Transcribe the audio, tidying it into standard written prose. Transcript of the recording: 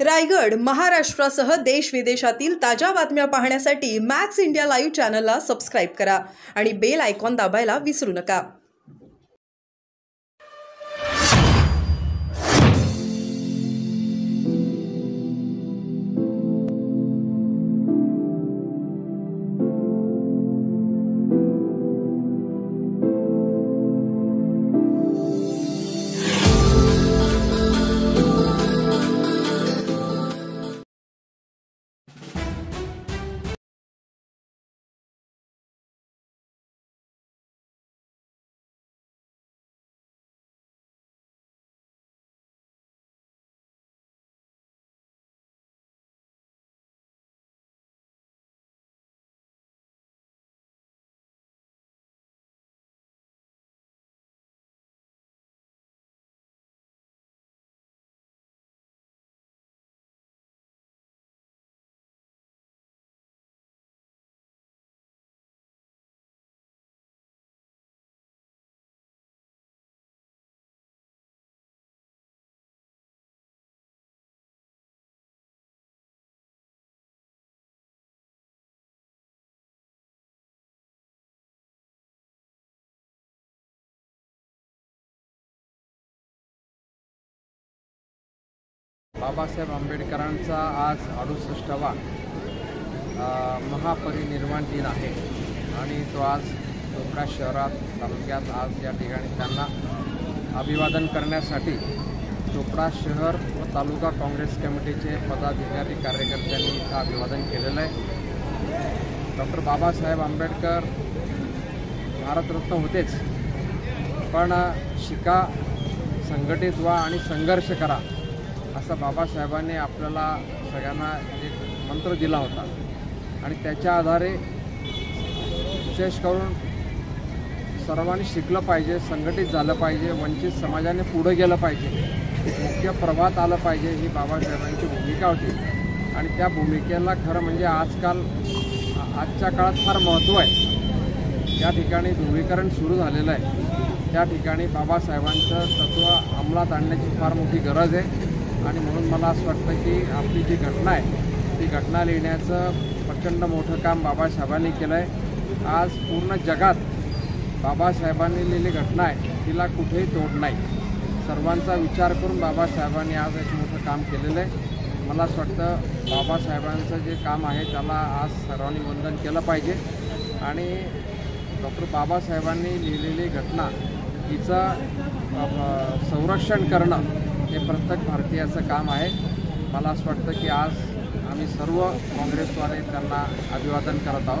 रायगड महाराष्ट्रासह देश विदेशातील ताज्या बातम्या पाहण्यासाठी मॅक्स इंडिया लाईव्ह चॅनलला सबस्क्राइब करा आणि बेल आयकॉन दाबायला विसरू नका। बाबासाहेब आंबेडकरांचा आज 68वा महापरिनिर्वाण दिन आहे आणि तो आज चोपडा शहरात तालुक्यात आज या ठिकाणी त्यांना अभिवादन करण्यासाठी चोपडा शहर व तालुका काँग्रेस कमिटीचे पदाधिकारी कार्यकर्त्यांनी इथं अभिवादन केलेलं आहे। डॉक्टर बाबासाहेब आंबेडकर भारतरत्न होतेच, पण शिका, संघटित व्हा आणि संघर्ष करा असा बाबासाहेबांनी आपल्याला सगळ्यांना एक मंत्र दिला होता आणि त्याच्या आधारे विशेष करून सर्वांनी शिकलं पाहिजे, संघटित झालं पाहिजे, वंचित समाजाने पुढे गेलं पाहिजे, मुख्य प्रवाहात आलं पाहिजे ही बाबासाहेबांची भूमिका होती आणि त्या भूमिकेला खरं म्हणजे आजच्या काळात फार महत्त्व आहे। त्या ठिकाणी ध्रुवीकरण सुरू झालेलं आहे, त्या ठिकाणी बाबासाहेबांचं तत्त्व अंमलात आणण्याची फार मोठी गरज आहे आणि म्हणून मला असं वाटतं की आपली जी घटना आहे ती घटना लिहिण्याचं प्रचंड मोठं काम बाबासाहेबांनी केलं आहे। आज पूर्ण जगात बाबासाहेबांनी लिहिलेली घटना आहे तिला कुठेही तोड नाही। सर्वांचा विचार करून बाबासाहेबांनी आज एक मोठं काम केलेलं आहे। मला असं वाटतं बाबासाहेबांचं जे काम आहे त्याला आज सर्वांनी वंदन केलं पाहिजे आणि डॉक्टर बाबासाहेबांनी लिहिलेली घटना हिचं संरक्षण करणं हे प्रत्येक भारतीयाचं काम आहे। मला असं वाटतं की आज आम्ही सर्व काँग्रेसवाले त्यांना अभिवादन करत आहोत।